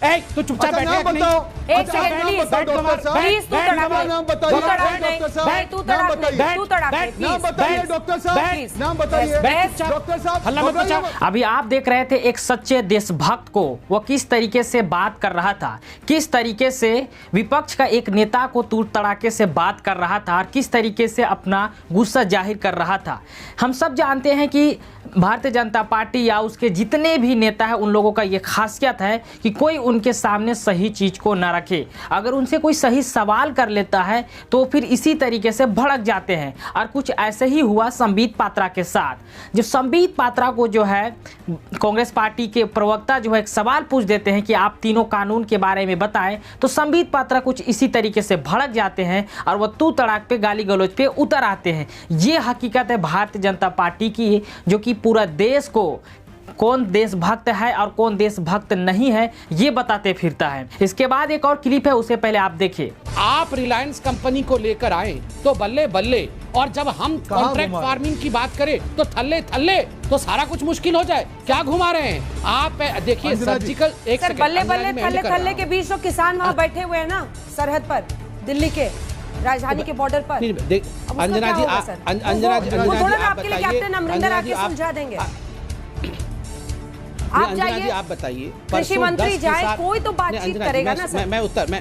तो चुपचाप बैठे हैं नहीं? एक सेकंड प्लीज प्लीज, तू तड़ाक नहीं, तू बताइए डॉक्टर साहब, नाम बताइए डॉक्टर साहब, हल्ला मत मचाओ। अभी आप देख रहे थे एक सच्चे देशभक्त को, वो किस तरीके से बात कर रहा था, किस तरीके से विपक्ष का एक नेता को तूड़ तड़ाके से बात कर रहा था और किस तरीके से अपना गुस्सा जाहिर कर रहा था। हम सब जानते हैं कि भारतीय जनता पार्टी या उसके जितने भी नेता हैं उन लोगों का ये खासियत है कि कोई उनके सामने सही चीज़ को ना रखे। अगर उनसे कोई सही सवाल कर लेता है तो फिर इसी तरीके से भड़क जाते हैं। और कुछ ऐसे ही हुआ संबित पात्रा के साथ। जो संबित पात्रा को जो है कांग्रेस पार्टी के प्रवक्ता जो है एक सवाल पूछ देते हैं कि आप तीनों कानून के बारे में बताएं, तो संबित पात्रा कुछ इसी तरीके से भड़क जाते हैं और वह तू तड़ाक पे गाली गलौज पे उतर आते हैं। ये हकीकत है भारतीय जनता पार्टी की, जो कि पूरा देश को कौन देशभक्त है और कौन देशभक्त नहीं है ये बताते फिरता है। इसके बाद एक और क्लिप है, उसे पहले आप देखिए। आप रिलायंस कंपनी को लेकर आए तो बल्ले बल्ले, और जब हम कॉन्ट्रैक्ट फार्मिंग की बात करें तो थल्ले थल्ले, तो सारा कुछ मुश्किल हो जाए। क्या घुमा रहे हैं आप? देखिए सर्जिकल एक सर, बल्ले बल्ले थल्ले थल्ले के बीच तो किसान वहाँ बैठे हुए हैं ना, सरहद पर, दिल्ली के राजधानी के बॉर्डर पर। अंजना जी, अंजना जी आपके लिए कैप्टन अमरिंदर आके सुलझा देंगे। आप जाइए, आप बताइए, कृषि मंत्री जाए, कोई तो बातचीत करेगा ना सर।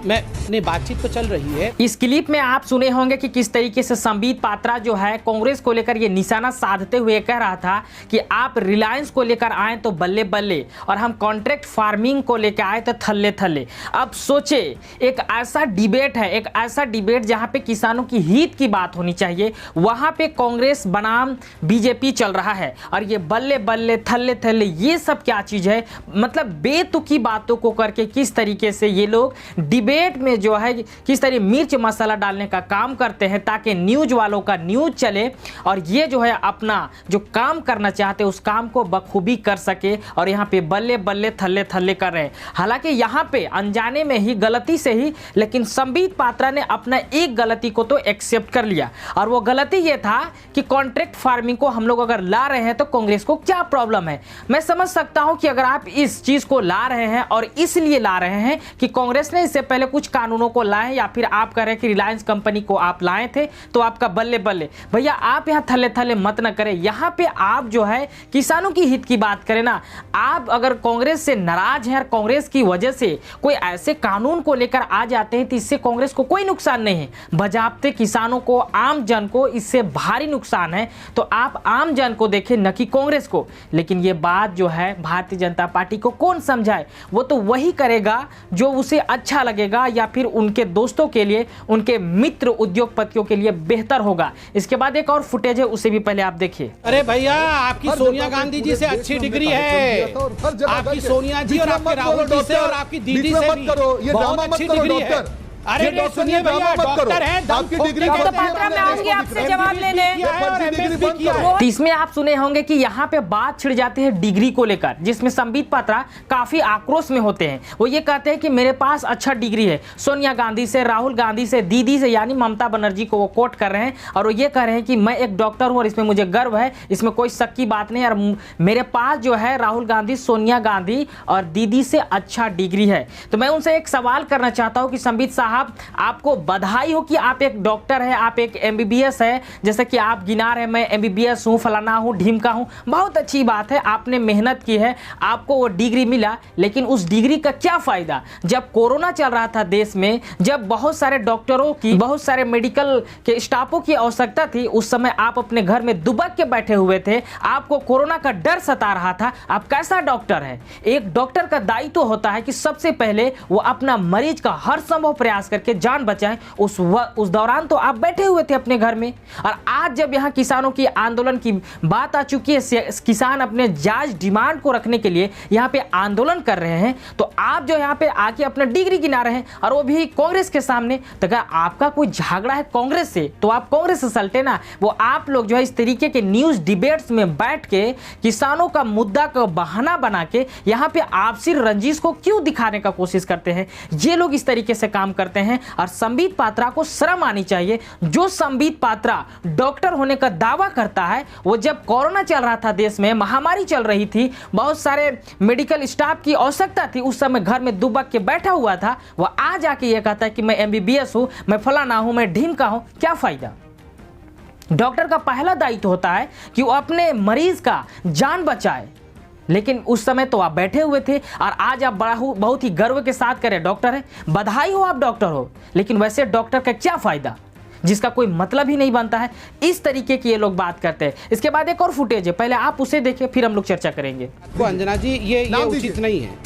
मैं नहीं, बातचीत तो चल रही है। इस क्लिप में आप सुने होंगे कि किस तरीके से संबित पात्रा जो है कांग्रेस को लेकर ये निशाना साधते हुए कह रहा था कि आप रिलायंस को लेकर आए तो बल्ले बल्ले और हम कॉन्ट्रैक्ट फार्मिंग को लेकर आए तो थल्ले थल्ले। अब सोचे, एक ऐसा डिबेट है, एक ऐसा डिबेट जहां पे किसानों की हित की बात होनी चाहिए, वहां पे कांग्रेस बनाम बीजेपी चल रहा है और ये बल्ले बल्ले थल्ले थल्ले ये सब क्या चीज है? मतलब बेतुकी बातों को करके किस तरीके से ये लोग डिबेट में जो है किस तरह मिर्च मसाला डालने का काम करते हैं ताकि न्यूज वालों का न्यूज चले और ये जो है अपना जो काम करना चाहते हैं उस काम को बखूबी कर सके और यहाँ पे बल्ले बल्ले थल्ले थल्ले कर रहे हैं। हालांकि यहाँ पे अनजाने में ही, गलती से ही, लेकिन संबित पात्रा ने अपना एक गलती को तो एक्सेप्ट कर लिया और वो गलती ये था कि कॉन्ट्रैक्ट फार्मिंग को हम लोग अगर ला रहे हैं तो कांग्रेस को क्या प्रॉब्लम है। मैं समझ सकता हूं कि अगर आप इस चीज को ला रहे हैं और इसलिए ला रहे हैं कि कांग्रेस ने इससे पहले कुछ कानूनों को लाए या फिर आप कह रहे हैं कि रिलायंस कंपनी को आप लाए थे तो आपका बल्ले बल्ले। भैया आप यहां थल्ले थल्ले मत न करें, यहां पे आप जो है किसानों की हित की बात करें ना। आप अगर कांग्रेस से नाराज हैं और कांग्रेस की वजह से कोई ऐसे कानून को लेकर आ जाते हैं तो इससे कांग्रेस को कोई नुकसान नहीं है, बजाबते किसानों को, आम जन को इससे भारी नुकसान है। तो आप आम जन को देखें न कि कांग्रेस को। लेकिन ये बात जो है भारतीय जनता पार्टी को कौन समझाए? वो तो वही करेगा जो उसे अच्छा लगेगा या फिर उनके दोस्तों के लिए, उनके मित्र उद्योगपतियों के लिए बेहतर होगा। इसके बाद एक और फुटेज है, उसे भी पहले आप देखिए। अरे भैया, आपकी सोनिया गांधी जी से अच्छी डिग्री है, आपकी सोनिया जी और आपके राहुल जी से और आपकी दीदी से भी बहुत अच्छी डिग्री है। अरे सुनिए भैया, डॉक्टर हैं, आपकी डिग्री तो पात्रा में आऊंगी आपसे जवाब लेने। तो इसमें आप सुने होंगे कि यहाँ पे बात छिड़ जाती है डिग्री को लेकर, जिसमें संबित पात्रा काफी आक्रोश में होते हैं। वो ये कहते हैं कि मेरे पास अच्छा डिग्री है, सोनिया गांधी से, राहुल गांधी से, दीदी से, यानी ममता बनर्जी को वो कोट कर रहे हैं और वो ये कह रहे हैं कि मैं एक डॉक्टर हूँ और इसमें मुझे गर्व है, इसमें कोई शक की बात नहीं। और मेरे पास जो है राहुल गांधी, सोनिया गांधी और दीदी से अच्छा डिग्री है। तो मैं उनसे एक सवाल करना चाहता हूँ कि संबित साहब, आपको बधाई हो कि आप एक डॉक्टर हैं, आप एक एमबीबीएस है, जैसे कि आप गिना रहे हैं मैं एमबीबीएस हूं, फलाना हूं, ढीमका हूं। बहुत अच्छी बात है, आपने मेहनत की है, आपको वो डिग्री मिला। लेकिन उस डिग्री का क्या फायदा जब कोरोना चल रहा था देश में, जब बहुत सारे डॉक्टरों की, बहुत सारे मेडिकल के स्टाफों की आवश्यकता थी। उस समय आप अपने घर में दुबक के बैठे हुए थे, आपको कोरोना का डर सता रहा था। आप कैसा डॉक्टर है? एक डॉक्टर का दायित्व होता है कि सबसे पहले वो अपना मरीज का हर संभव प्रयास करके जान बचाएं। उस दौरान तो आप बैठे हुए थे अपने घर में। और आज जब यहाँ किसानों की आंदोलन की बात आ चुकी है, किसान अपने जायज डिमांड को रखने के लिए यहाँ पे आंदोलन कर रहे हैं, तो आप जो यहाँ पे आके अपना डिग्री गिना रहे हैं और वो भी कांग्रेस के सामने। तो अगर आपका कोई झगड़ा है कांग्रेस से तो आप कांग्रेस से सलटे ना। वो आप लोग जो है इस तरीके के न्यूज डिबेट्स में बैठ के किसानों का मुद्दा का बहाना बना के यहाँ पे आपसी रंजिश को क्यों दिखाने का कोशिश करते हैं? ये लोग इस तरीके से काम करते करते हैं। और संबित पात्रा को शर्म आनी चाहिए। जो संबित पात्रा डॉक्टर होने का दावा करता है, वो जब कोरोना चल रहा था, देश में महामारी चल रही थी, बहुत सारे मेडिकल स्टाफ की आवश्यकता थी, उस समय घर में दुबक के बैठा हुआ था, वो आज आके ये कहता है कि मैं MBBS हूं, मैं फलाना हूं, मैं ढीमका हूं। क्या फायदा? डॉक्टर का पहला दायित्व होता है कि वो अपने मरीज का जान बचाए, लेकिन उस समय तो आप बैठे हुए थे और आज आप बहुत ही गर्व के साथ करें डॉक्टर है, बधाई हो आप डॉक्टर हो, लेकिन वैसे डॉक्टर का क्या फायदा जिसका कोई मतलब ही नहीं बनता है। इस तरीके की ये लोग बात करते हैं। इसके बाद एक और फुटेज है, पहले आप उसे देखिए फिर हम लोग चर्चा करेंगे। तो अंजना जी ये उचित नहीं है,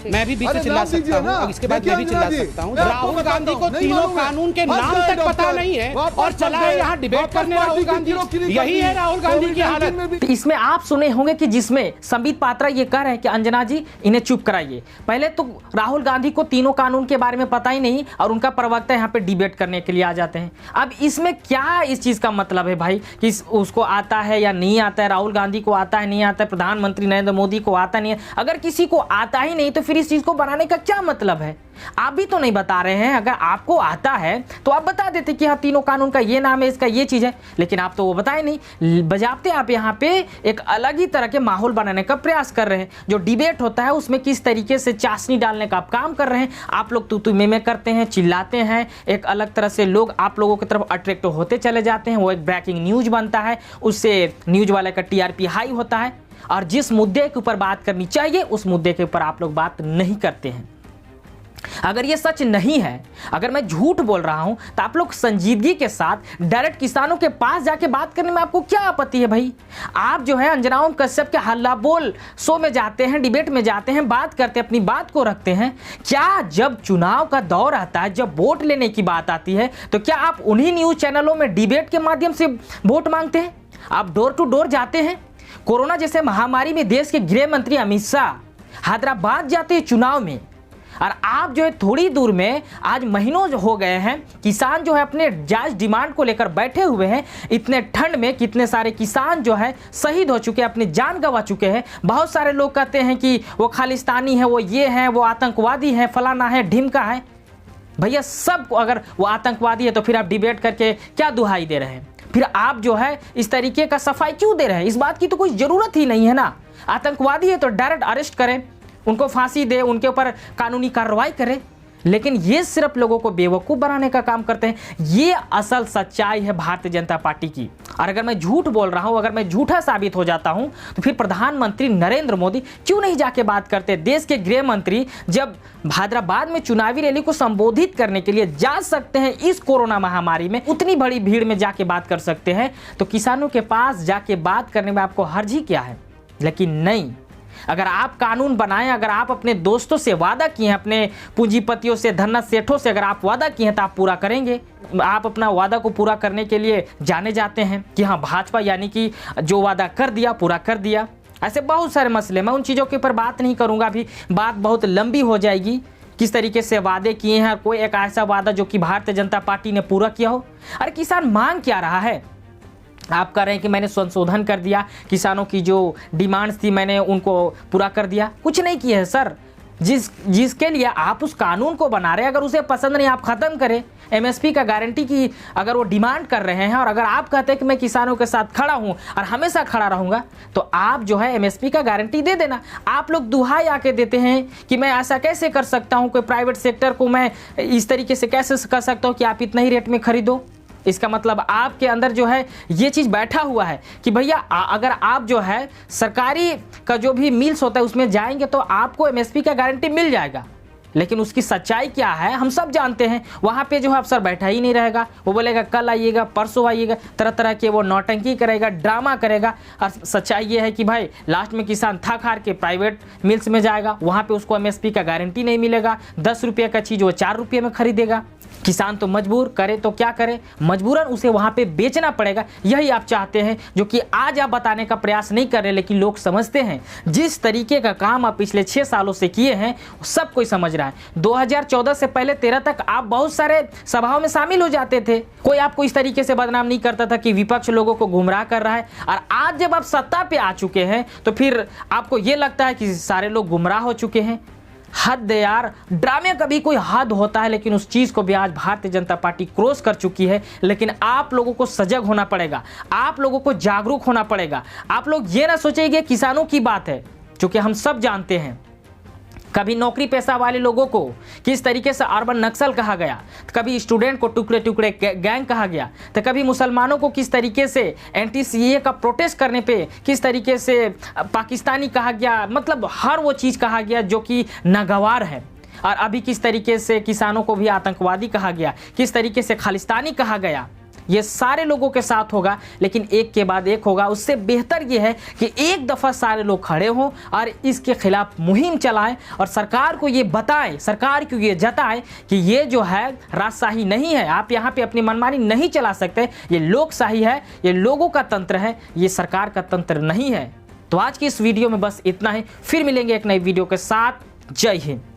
मैं भी बीच से चिल्ला सकता हूँ और इसके बाद मैं भी चिल्ला सकता हूँ। राहुल गांधी को तीनों कानून के नाम तक पता नहीं है और चला है यहाँ डिबेट करने राहुल गांधी। यही है राहुल गांधी की हालत। इसमें आप सुने होंगे कि जिसमें संबित पात्रा ये कह रहे हैं कि अंजना जी इन्हें चुप कराइए। पहले तो राहुल गांधी को तीनों कानून के बारे में पता ही नहीं और उनका प्रवक्ता यहाँ पे डिबेट करने के लिए आ जाते हैं। अब इसमें क्या इस चीज का मतलब है भाई कि उसको आता है या नहीं आता है, राहुल गांधी को आता है नहीं आता है, प्रधानमंत्री नरेंद्र मोदी को आता नहीं है। अगर किसी को आता ही नहीं तो फिर इस चीज को बनाने का क्या मतलब है? आप भी तो नहीं बता रहे हैं। अगर आपको आता है तो आप बता देते कि हाँ तीनों कानून का ये नाम है, इसका ये चीज है, लेकिन आप तो वो बताए नहीं। बजाते आप यहाँ पे एक अलग ही तरह के माहौल बनाने का प्रयास कर रहे हैं। जो डिबेट होता है उसमें किस तरीके से चाशनी डालने का आप काम कर रहे हैं। आप लोग तू में करते हैं, चिल्लाते हैं, एक अलग तरह से लोग आप लोगों की तरफ अट्रैक्ट होते चले जाते हैं। वो एक ब्रेकिंग न्यूज बनता है, उससे न्यूज वाले का TRP हाई होता है और जिस मुद्दे के ऊपर बात करनी चाहिए उस मुद्दे के ऊपर आप लोग बात नहीं करते हैं। अगर ये सच नहीं है, अगर मैं झूठ बोल रहा हूं तो आप लोग संजीदगी के साथ डायरेक्ट किसानों के पास जाके बात करने में आपको क्या आपत्ति है भाई? आप जो है अंजना ओम कश्यप के हल्ला बोल शो में जाते हैं, डिबेट में जाते हैं, बात करते हैं, अपनी बात को रखते हैं। क्या जब चुनाव का दौर आता है, जब वोट लेने की बात आती है, तो क्या आप उन्हीं न्यूज चैनलों में डिबेट के माध्यम से वोट मांगते हैं? आप डोर टू डोर जाते हैं। कोरोना जैसे महामारी में देश के गृह मंत्री अमित शाह हैदराबाद जाते हैं चुनाव में, और आप जो है थोड़ी दूर में आज महीनों हो गए हैं, किसान जो है अपने जायज डिमांड को लेकर बैठे हुए हैं। इतने ठंड में कितने सारे किसान जो है शहीद हो चुके हैं, अपनी जान गंवा चुके हैं। बहुत सारे लोग कहते हैं कि वो खालिस्तानी है, वो ये है, वो आतंकवादी है, फलाना है, ढिमका है। भैया सब अगर वो आतंकवादी है तो फिर आप डिबेट करके क्या दुहाई दे रहे हैं? फिर आप जो है इस तरीके का सफाई क्यों दे रहे हैं? इस बात की तो कोई जरूरत ही नहीं है ना। आतंकवादी है तो डायरेक्ट अरेस्ट करें, उनको फांसी दे, उनके ऊपर कानूनी कार्रवाई करें। लेकिन ये सिर्फ लोगों को बेवकूफ़ बनाने का काम करते हैं। ये असल सच्चाई है भारतीय जनता पार्टी की। और अगर मैं झूठ बोल रहा हूं, अगर मैं झूठा साबित हो जाता हूं, तो फिर प्रधानमंत्री नरेंद्र मोदी क्यों नहीं जाके बात करते? देश के गृह मंत्री जब हैदराबाद में चुनावी रैली को संबोधित करने के लिए जा सकते हैं इस कोरोना महामारी में, उतनी बड़ी भीड़ में जाके बात कर सकते हैं, तो किसानों के पास जाके बात करने में आपको हर्ज ही क्या है? लेकिन नहीं, अगर आप कानून बनाएं, अगर आप अपने दोस्तों से वादा किए हैं, अपने पूंजीपतियों से, धन्ना सेठों से अगर आप वादा किए हैं तो आप पूरा करेंगे। आप अपना वादा को पूरा करने के लिए जाने जाते हैं कि हाँ भाजपा यानी कि जो वादा कर दिया पूरा कर दिया। ऐसे बहुत सारे मसले, मैं उन चीज़ों के ऊपर बात नहीं करूँगा, अभी बात बहुत लंबी हो जाएगी। किस तरीके से वादे किए हैं, कोई एक ऐसा वादा जो कि भारतीय जनता पार्टी ने पूरा किया हो। अरे किसान मांग क्या रहा है? आप कह रहे हैं कि मैंने संशोधन कर दिया, किसानों की जो डिमांड्स थी मैंने उनको पूरा कर दिया। कुछ नहीं किया है सर। जिसके लिए आप उस कानून को बना रहे हैं, अगर उसे पसंद नहीं आप ख़त्म करें। MSP का गारंटी की अगर वो डिमांड कर रहे हैं और अगर आप कहते हैं कि मैं किसानों के साथ खड़ा हूं और हमेशा खड़ा रहूंगा, तो आप जो है MSP का गारंटी दे देना। आप लोग दुहाई आके देते हैं कि मैं ऐसा कैसे कर सकता हूं, कोई प्राइवेट सेक्टर को मैं इस तरीके से कैसे कर सकता हूं कि आप इतना ही रेट में खरीदो। इसका मतलब आपके अंदर जो है ये चीज़ बैठा हुआ है कि भैया अगर आप जो है सरकारी का जो भी मिल्स होता है उसमें जाएंगे तो आपको MSP का गारंटी मिल जाएगा। लेकिन उसकी सच्चाई क्या है हम सब जानते हैं। वहाँ पे जो है अफसर बैठा ही नहीं रहेगा, वो बोलेगा कल आइएगा, परसों आइएगा, तरह तरह के वो नौटंकी करेगा, ड्रामा करेगा। और सच्चाई ये है कि भाई लास्ट में किसान थक हार के प्राइवेट मिल्स में जाएगा, वहाँ पे उसको MSP का गारंटी नहीं मिलेगा। 10 रुपये का चीज़ वो 4 रुपये में खरीदेगा। किसान तो मजबूर करे तो क्या करे, मजबूरन उसे वहाँ पे बेचना पड़ेगा। यही आप चाहते हैं, जो कि आज आप बताने का प्रयास नहीं कर रहे, लेकिन लोग समझते हैं। जिस तरीके का काम आप पिछले 6 सालों से किए हैं सब कोई समझ रहा है। 2014 से पहले 13 तक आप बहुत सारे सभाओं में शामिल हो जाते थे, कोई आपको इस तरीके से बदनाम नहीं करता था कि विपक्ष लोगों को गुमराह कर रहा है। और आज जब आप सत्ता पे आ चुके हैं तो फिर आपको ये लगता है कि सारे लोग गुमराह हो चुके हैं। हद है यार, ड्रामे का भी कोई हद होता है, लेकिन उस चीज़ को भी आज भारतीय जनता पार्टी क्रॉस कर चुकी है। लेकिन आप लोगों को सजग होना पड़ेगा, आप लोगों को जागरूक होना पड़ेगा। आप लोग ये ना सोचिए किसानों की बात है, क्योंकि हम सब जानते हैं कभी नौकरी पेशा वाले लोगों को किस तरीके से अर्बन नक्सल कहा गया, तो कभी स्टूडेंट को टुकड़े टुकड़े गैंग कहा गया, तो कभी मुसलमानों को किस तरीके से एंटी सीए का प्रोटेस्ट करने पे किस तरीके से पाकिस्तानी कहा गया, मतलब हर वो चीज़ कहा गया जो कि नागवार है। और अभी किस तरीके से किसानों को भी आतंकवादी कहा गया, किस तरीके से खालिस्तानी कहा गया। ये सारे लोगों के साथ होगा, लेकिन एक के बाद एक होगा। उससे बेहतर ये है कि एक दफ़ा सारे लोग खड़े हों और इसके खिलाफ मुहिम चलाएं और सरकार को ये बताएं, सरकार को ये जताएं कि ये जो है राजशाही नहीं है, आप यहाँ पे अपनी मनमानी नहीं चला सकते। ये लोकशाही है, ये लोगों का तंत्र है, ये सरकार का तंत्र नहीं है। तो आज की इस वीडियो में बस इतना ही, फिर मिलेंगे एक नई वीडियो के साथ। जय हिंद।